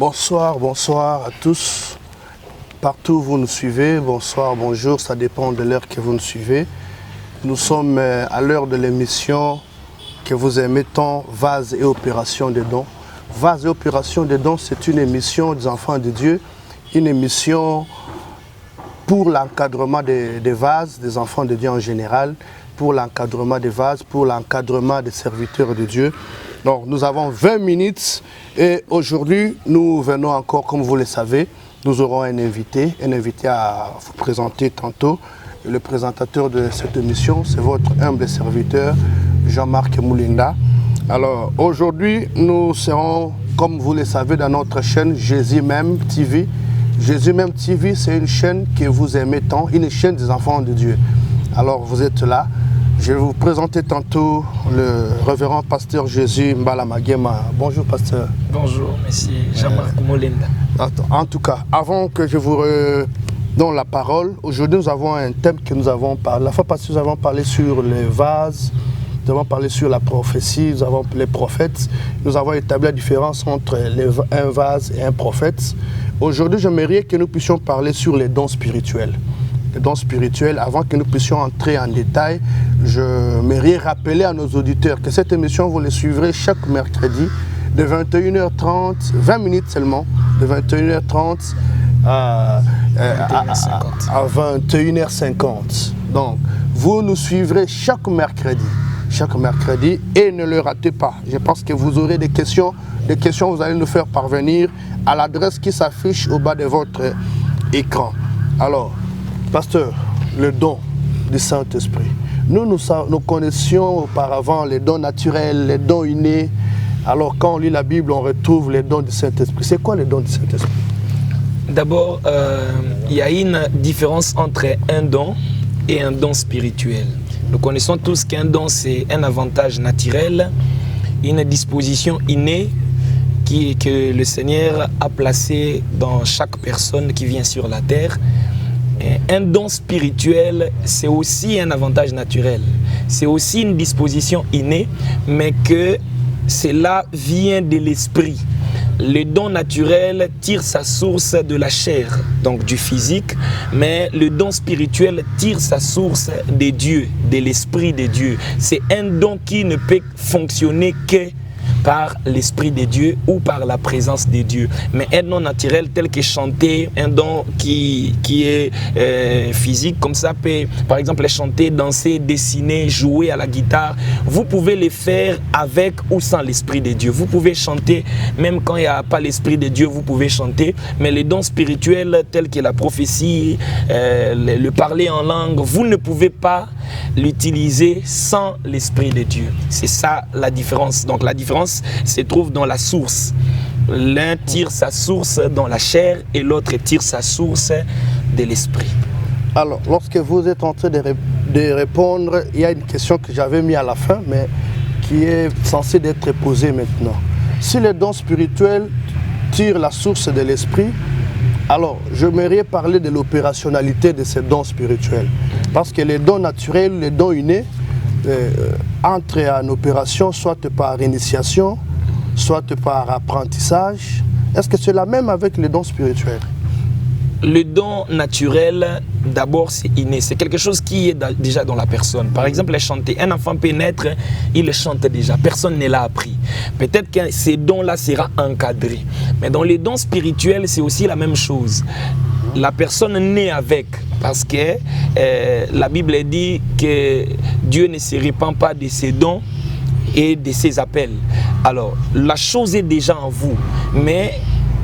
Bonsoir, bonsoir à tous. Partout où vous nous suivez, bonsoir, bonjour, ça dépend de l'heure que vous nous suivez. Nous sommes à l'heure de l'émission que vous aimez tant, Vase et Opération des dons. Vase et Opération des dons, c'est une émission des enfants de Dieu, une émission pour l'encadrement des vases, des enfants de Dieu en général, pour l'encadrement des vases, pour l'encadrement des serviteurs de Dieu. Donc nous avons 20 minutes et aujourd'hui nous venons encore, comme vous le savez, nous aurons un invité à vous présenter tantôt. Le présentateur de cette émission, c'est votre humble serviteur, Jean-Marc Moulinda. Alors aujourd'hui, nous serons, comme vous le savez, dans notre chaîne Jésus Même TV. Jésus Même TV, c'est une chaîne que vous aimez tant, une chaîne des enfants de Dieu. Alors vous êtes là. Je vais vous présenter tantôt le révérend pasteur Jésus Mbala Magema. Bonjour pasteur. Bonjour monsieur Jean-Marc Moulinda. En tout cas, avant que je vous donne la parole, aujourd'hui nous avons un thème que nous avons parlé. La fois passée nous avons parlé sur les vases, nous avons parlé sur la prophétie, nous avons les prophètes. Nous avons établi la différence entre un vase et un prophète. Aujourd'hui j'aimerais que nous puissions parler sur les dons spirituels. Les dons spirituels, avant que nous puissions entrer en détail, je m'aimerais rappeler à nos auditeurs que cette émission, vous les suivrez chaque mercredi de 21h30, 20 minutes seulement, de 21h30 à 21h50. Donc, vous nous suivrez chaque mercredi, et ne le ratez pas. Je pense que vous aurez des questions, vous allez nous faire parvenir à l'adresse qui s'affiche au bas de votre écran. Alors, pasteur, le don du Saint-Esprit. Nous connaissions auparavant les dons naturels, les dons innés. Alors quand on lit la Bible, on retrouve les dons du Saint-Esprit. C'est quoi les dons du Saint-Esprit? D'abord, il y a une différence entre un don et un don spirituel. Nous connaissons tous qu'un don, c'est un avantage naturel, une disposition innée que le Seigneur a placée dans chaque personne qui vient sur la terre. Un don spirituel, c'est aussi un avantage naturel. C'est aussi une disposition innée, mais que cela vient de l'esprit. Le don naturel tire sa source de la chair, donc du physique, mais le don spirituel tire sa source de Dieu, de l'esprit de Dieu. C'est un don qui ne peut fonctionner que par l'Esprit de Dieu ou par la présence de Dieu. Mais un don naturel tel que chanter, un don qui est physique, comme ça peut par exemple chanter, danser, dessiner, jouer à la guitare, vous pouvez le faire avec ou sans l'Esprit de Dieu. Vous pouvez chanter, même quand il n'y a pas l'Esprit de Dieu, vous pouvez chanter, mais les dons spirituels tels que la prophétie, le parler en langue, vous ne pouvez pas l'utiliser sans l'Esprit de Dieu. C'est ça la différence. Donc la différence se trouve dans la source. L'un tire sa source dans la chair et l'autre tire sa source de l'esprit. Alors, lorsque vous êtes en train de répondre, il y a une question que j'avais mise à la fin, mais qui est censée être posée maintenant. Si les dons spirituels tirent la source de l'esprit, alors j'aimerais parler de l'opérationnalité de ces dons spirituels. Parce que les dons naturels, les dons innés, entrent en opération soit par initiation, soit par apprentissage. Est-ce que c'est la même avec les dons spirituels? Le don naturel, d'abord, c'est inné. C'est quelque chose qui est déjà dans la personne. Par exemple, chanter. Un enfant peut naître, il le chante déjà. Personne ne l'a appris. Peut-être que ces dons-là seront encadrés. Mais dans les dons spirituels, c'est aussi la même chose. La personne naît avec. Parce que la Bible dit que Dieu ne se répand pas de ses dons et de ses appels. Alors, la chose est déjà en vous. Mais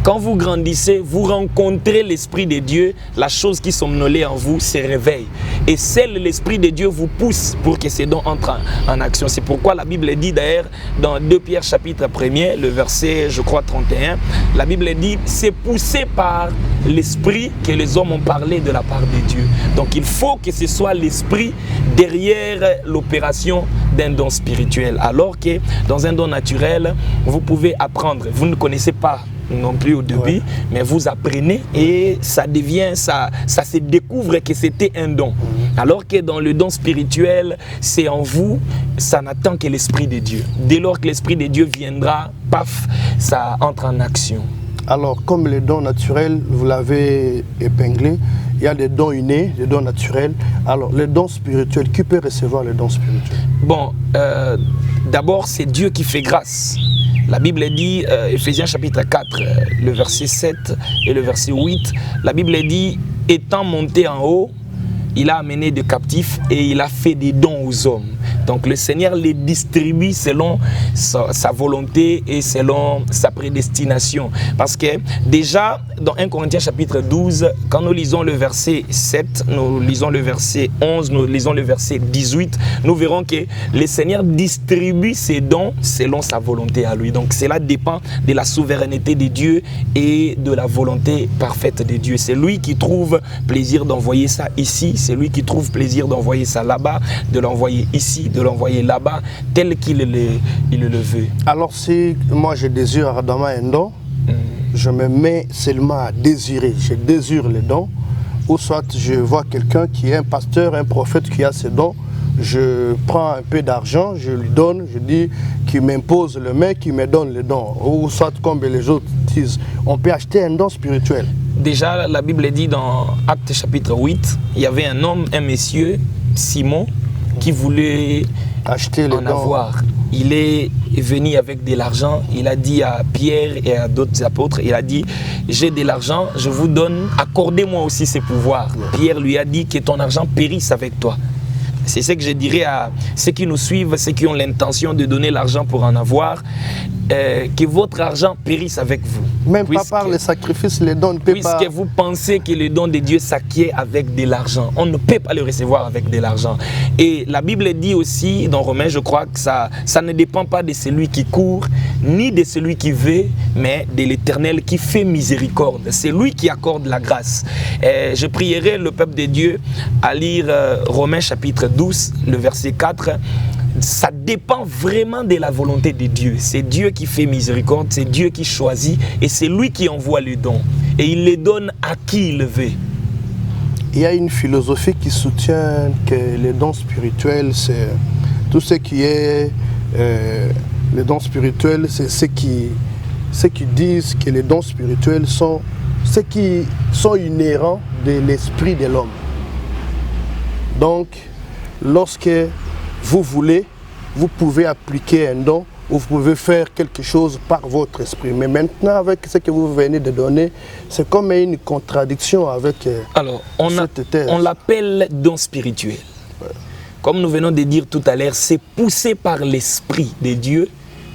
quand vous grandissez, vous rencontrez l'Esprit de Dieu, la chose qui somnolait en vous se réveille. Et seul l'Esprit de Dieu vous pousse pour que ces dons entrent en action. C'est pourquoi la Bible dit d'ailleurs dans 2 Pierre chapitre 1er, le verset je crois 31, la Bible dit c'est poussé par l'Esprit que les hommes ont parlé de la part de Dieu. Donc il faut que ce soit l'Esprit derrière l'opération d'un don spirituel. Alors que dans un don naturel, vous pouvez apprendre. Vous ne connaissez pas non plus au début, mais vous apprenez et ça devient, ça se découvre que c'était un don. Alors que dans le don spirituel, c'est en vous, ça n'attend que l'Esprit de Dieu. Dès lors que l'Esprit de Dieu viendra, paf, ça entre en action. Alors, comme les dons naturels, vous l'avez épinglé, il y a des dons innés, des dons naturels. Alors, les dons spirituels, qui peut recevoir les dons spirituels? Bon, d'abord, c'est Dieu qui fait grâce. La Bible dit, Ephésiens chapitre 4, le verset 7 et le verset 8, la Bible dit, étant monté en haut, il a amené des captifs et il a fait des dons aux hommes. Donc le Seigneur les distribue selon sa volonté et selon sa prédestination. Parce que déjà, dans 1 Corinthiens chapitre 12, quand nous lisons le verset 7, nous lisons le verset 11, nous lisons le verset 18, nous verrons que le Seigneur distribue ses dons selon sa volonté à lui. Donc cela dépend de la souveraineté de Dieu et de la volonté parfaite de Dieu. C'est lui qui trouve plaisir d'envoyer ça ici, c'est lui qui trouve plaisir d'envoyer ça là-bas, de l'envoyer ici, de l'envoyer là-bas, tel qu'il le veut. Alors si moi je désire ardemment un don, je me mets seulement à désirer, je désire les dons, ou soit je vois quelqu'un qui est un pasteur, un prophète qui a ces dons, je prends un peu d'argent, je lui donne, je dis qu'il m'impose le main, qu'il me donne les dons, ou soit comme les autres disent, on peut acheter un don spirituel. Déjà, la Bible dit dans Actes chapitre 8, il y avait un homme, un monsieur, Simon, qui voulait acheter les en dons. avoir. Il est venu avec de l'argent, il a dit à Pierre et à d'autres apôtres, il a dit, j'ai de l'argent, je vous donne, accordez-moi aussi ces pouvoirs. Pierre lui a dit que ton argent périsse avec toi. C'est ce que je dirais à ceux qui nous suivent, ceux qui ont l'intention de donner l'argent pour en avoir, que votre argent périsse avec vous. Même pas par les sacrifices, les dons ne peuvent pas... Puisque vous pensez que le don de Dieu s'acquiert avec de l'argent. On ne peut pas le recevoir avec de l'argent. Et la Bible dit aussi, dans Romains, je crois que ça ne dépend pas de celui qui court, ni de celui qui veut, mais de l'Éternel qui fait miséricorde. C'est lui qui accorde la grâce. Je prierai le peuple de Dieu à lire Romains chapitre 12, le verset 4. Ça dépend vraiment de la volonté de Dieu. C'est Dieu qui fait miséricorde, c'est Dieu qui choisit et c'est lui qui envoie les dons. Et il les donne à qui il veut. Il y a une philosophie qui soutient que les dons spirituels, c'est tout ce qui est... les dons spirituels, c'est ceux qui disent que les dons spirituels sont ceux qui sont inhérents de l'esprit de l'homme. Donc, lorsque vous voulez, vous pouvez appliquer un don ou vous pouvez faire quelque chose par votre esprit. Mais maintenant, avec ce que vous venez de donner, c'est comme une contradiction avec Alors, on l'appelle don spirituel. Ouais. Comme nous venons de dire tout à l'heure, c'est poussé par l'Esprit de Dieu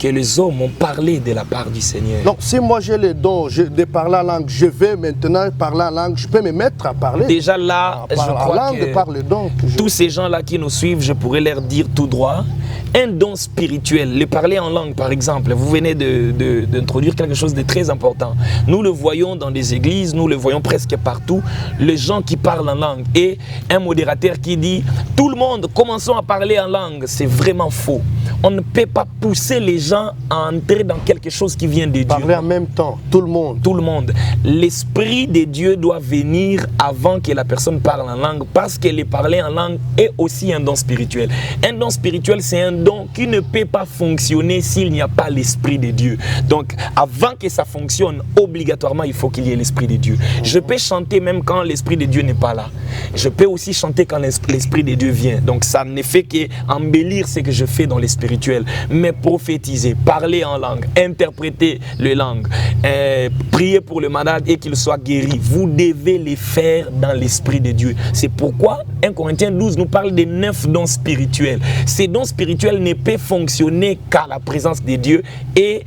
que les hommes ont parlé de la part du Seigneur. Donc, si moi j'ai les dons de parler la langue, je vais maintenant parler la langue, je peux me mettre à parler. Déjà là, je crois que par le don tous ces gens-là qui nous suivent, je pourrais leur dire tout droit, un don spirituel, le parler en langue par exemple, vous venez d'introduire quelque chose de très important. Nous le voyons dans des églises, nous le voyons presque partout, les gens qui parlent en langue et un modérateur qui dit, tout le monde, commençons à parler en langue, c'est vraiment faux. On ne peut pas pousser les gens à entrer dans quelque chose qui vient de Dieu. Parler en même temps, tout le monde. Tout le monde. L'Esprit de Dieu doit venir avant que la personne parle en langue parce que le parler en langue est aussi un don spirituel. Un don spirituel, c'est un don qui ne peut pas fonctionner s'il n'y a pas l'Esprit de Dieu. Donc, avant que ça fonctionne, obligatoirement, il faut qu'il y ait l'Esprit de Dieu. Je peux chanter même quand l'Esprit de Dieu n'est pas là. Je peux aussi chanter quand l'Esprit de Dieu vient. Donc, ça ne fait qu'embellir ce que je fais dans l'Esprit spirituel, mais prophétiser, parler en langue, interpréter les langues, prier pour le malade et qu'il soit guéri, vous devez les faire dans l'Esprit de Dieu. C'est pourquoi 1 Corinthiens 12 nous parle des 9 dons spirituels. Ces dons spirituels ne peuvent fonctionner qu'à la présence de Dieu et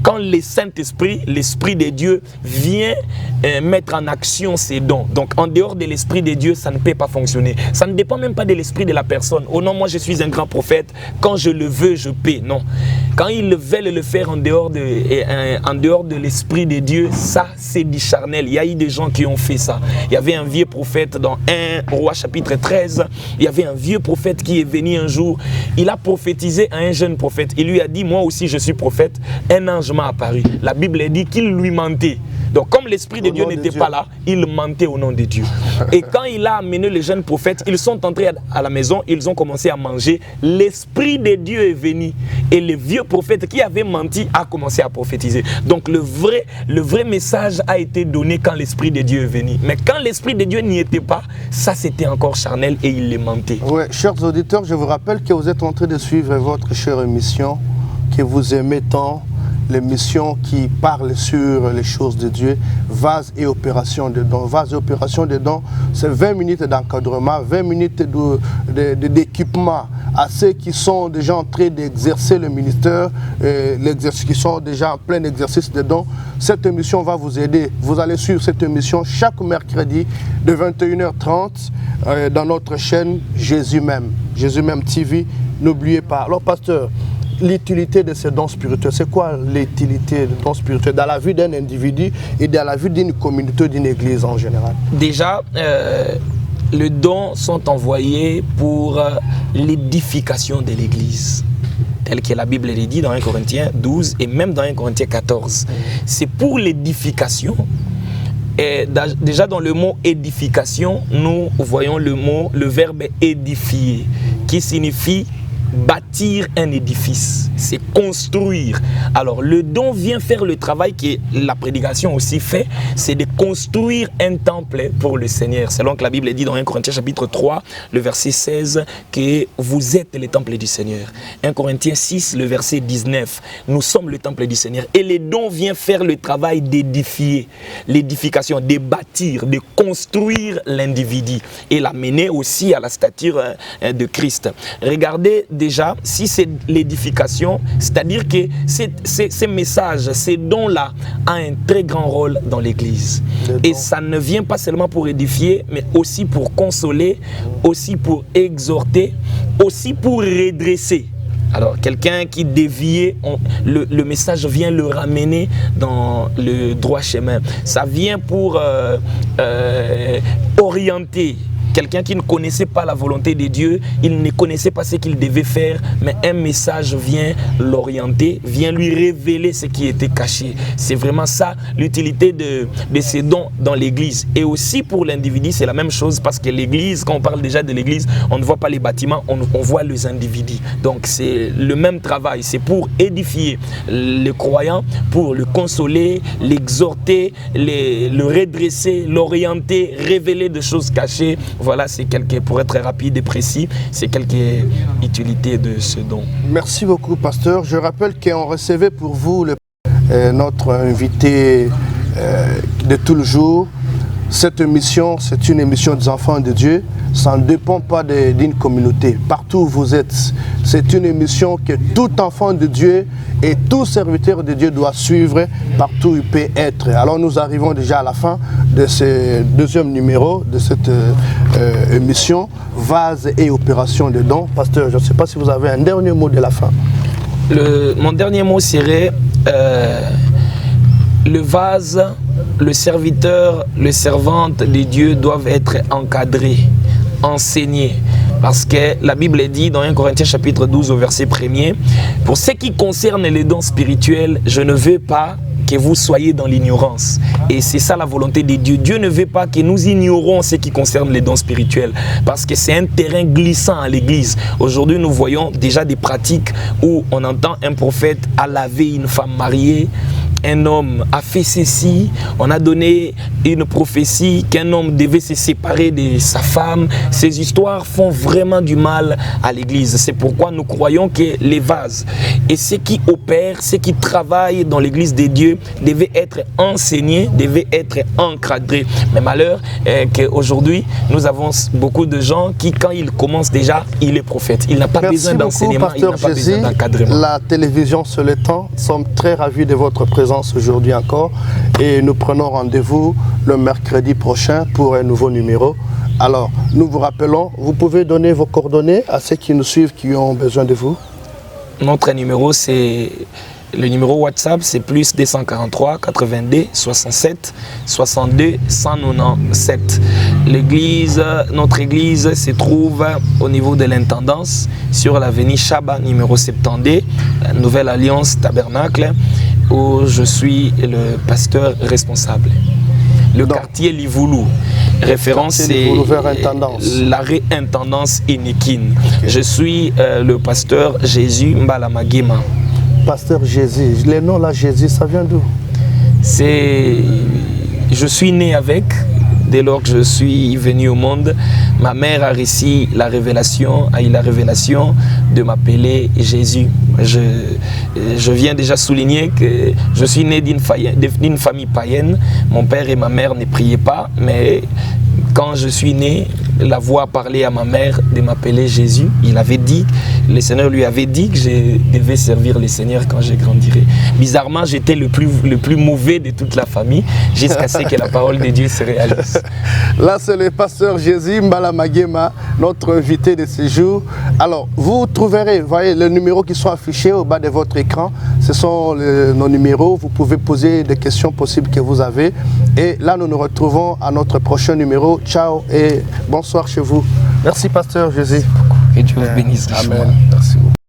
quand le Saint-Esprit, l'Esprit de Dieu vient mettre en action ces dons. Donc en dehors de l'Esprit de Dieu, ça ne peut pas fonctionner. Ça ne dépend même pas de l'Esprit de la personne. Oh non, moi je suis un grand prophète, quand je le veux, je paie. Non. Quand ils veulent le faire en dehors de l'Esprit de Dieu, ça c'est du charnel. Il y a eu des gens qui ont fait ça. Il y avait un vieux prophète dans 1 Roi chapitre 13. Il y avait un vieux prophète qui est venu un jour. Il a prophétisé à un jeune prophète. Il lui a dit, moi aussi je suis prophète. Un ange m'a apparu. La Bible dit qu'il lui mentait. Donc comme l'Esprit de Dieu n'était pas là, il mentait au nom de Dieu. Et quand il a amené les jeunes prophètes, ils sont entrés à la maison, ils ont commencé à manger. L'Esprit de Dieu est venu et le vieux prophète qui avait menti a commencé à prophétiser. Donc le vrai message a été donné quand l'Esprit de Dieu est venu. Mais quand l'Esprit de Dieu n'y était pas, ça c'était encore charnel et il les mentait. Oui, chers auditeurs, je vous rappelle que vous êtes en train de suivre votre chère émission, que vous aimez tant, l'émission qui parle sur les choses de Dieu, Vase et opération de dons. Vase et opération de dons, c'est 20 minutes d'encadrement, 20 minutes d'équipement à ceux qui sont déjà en train d'exercer le ministère, qui sont déjà en plein exercice de dons. Cette émission va vous aider. Vous allez suivre cette émission chaque mercredi de 21h30 dans notre chaîne Jésus même TV. N'oubliez pas. Alors, pasteur, l'utilité de ces dons spirituels, c'est quoi l'utilité des dons spirituels dans la vie d'un individu et dans la vie d'une communauté, d'une église en général? Déjà, les dons sont envoyés pour l'édification de l'église, tel que la Bible le dit dans 1 Corinthiens 12 et même dans 1 Corinthiens 14. C'est pour l'édification. Et déjà dans le mot édification, nous voyons le verbe édifier, qui signifie bâtir un édifice, c'est construire. Alors le don vient faire le travail que la prédication aussi fait, c'est de construire un temple pour le Seigneur. Selon que la Bible dit dans 1 Corinthiens chapitre 3, le verset 16, que vous êtes le temple du Seigneur. 1 Corinthiens 6, le verset 19, nous sommes le temple du Seigneur. Et le don vient faire le travail d'édifier, l'édification, de bâtir, de construire l'individu et l'amener aussi à la stature de Christ. Regardez déjà, si c'est l'édification, c'est-à-dire que ces messages, ces dons-là, ont un très grand rôle dans l'Église. Et ça ne vient pas seulement pour édifier, mais aussi pour consoler, aussi pour exhorter, aussi pour redresser. Alors, quelqu'un qui déviait, le message vient le ramener dans le droit chemin. Ça vient pour orienter. Quelqu'un qui ne connaissait pas la volonté de Dieu, il ne connaissait pas ce qu'il devait faire, mais un message vient l'orienter, vient lui révéler ce qui était caché. C'est vraiment ça l'utilité de ces dons dans l'église. Et aussi pour l'individu, c'est la même chose, parce que l'église, quand on parle déjà de l'église, on ne voit pas les bâtiments, on voit les individus. Donc c'est le même travail, c'est pour édifier le croyant, pour le consoler, l'exhorter, le redresser, l'orienter, révéler des choses cachées. Voilà, c'est pour être rapide et précis, c'est quelques utilités de ce don. Merci beaucoup, pasteur. Je rappelle qu'on recevait pour vous notre invité de tout le jour. Cette émission, c'est une émission des enfants de Dieu. Ça ne dépend pas d'une communauté. Partout où vous êtes, c'est une émission que tout enfant de Dieu et tout serviteur de Dieu doit suivre partout où il peut être. Alors nous arrivons déjà à la fin de ce deuxième numéro de cette émission, Vase et opération de dons. Pasteur, je ne sais pas si vous avez un dernier mot de la fin. Mon dernier mot serait le vase, le serviteur, le servante de Dieu doivent être encadrés, enseignés. Parce que la Bible dit dans 1 Corinthiens chapitre 12 au verset 1er, pour ce qui concerne les dons spirituels, je ne veux pas que vous soyez dans l'ignorance. Et c'est ça la volonté de Dieu. Dieu ne veut pas que nous ignorons ce qui concerne les dons spirituels, parce que c'est un terrain glissant à l'église. Aujourd'hui, nous voyons déjà des pratiques où on entend un prophète a lavé une femme mariée, un homme a fait ceci, on a donné une prophétie qu'un homme devait se séparer de sa femme. Ces histoires font vraiment du mal à l'église. C'est pourquoi nous croyons que les vases et ceux qui opèrent, ceux qui travaillent dans l'église de Dieu devaient être enseignés, devaient être encadrés. Mais malheur qu'aujourd'hui, nous avons beaucoup de gens qui, quand ils commencent déjà, il est prophète. Il n'a pas besoin d'enseignement, il n'a pas besoin d'encadrement. La télévision sur le temps, nous sommes très ravis de votre présence aujourd'hui encore et nous prenons rendez-vous le mercredi prochain pour un nouveau numéro. Alors, nous vous rappelons, vous pouvez donner vos coordonnées à ceux qui nous suivent, qui ont besoin de vous. Notre numéro c'est Le numéro WhatsApp, c'est plus 243 82 67 62 197. Notre église se trouve au niveau de l'intendance sur l'avenue Chaba, numéro 72, la Nouvelle Alliance Tabernacle, où je suis le pasteur responsable. Le quartier Livoulou, référence c'est l'arrêt intendance Inikine. Okay. Je suis le pasteur Jésus Mbala Magema. Pasteur Jésus, les noms là, Jésus, ça vient d'où? Je suis né avec. Dès lors que je suis venu au monde, ma mère a reçu la révélation, de m'appeler Jésus. Je viens déjà souligner que je suis né d'une famille païenne. Mon père et ma mère ne priaient pas, mais quand je suis né, la voix a parlé à ma mère de m'appeler Jésus. Le Seigneur lui avait dit que je devais servir le Seigneur quand je grandirai. Bizarrement, j'étais le plus mauvais de toute la famille, jusqu'à ce que la parole de Dieu se réalise. Là, c'est le pasteur Jésus Mbala Magema, notre invité de ce jour. Alors, vous trouverez, voyez, les numéros qui sont affichés au bas de votre écran. Ce sont nos numéros. Vous pouvez poser des questions possibles que vous avez. Et là, nous nous retrouvons à notre prochain numéro. Ciao et bonsoir chez vous. Merci, pasteur Jésus. Que Dieu vous bénisse. Amen. Merci beaucoup.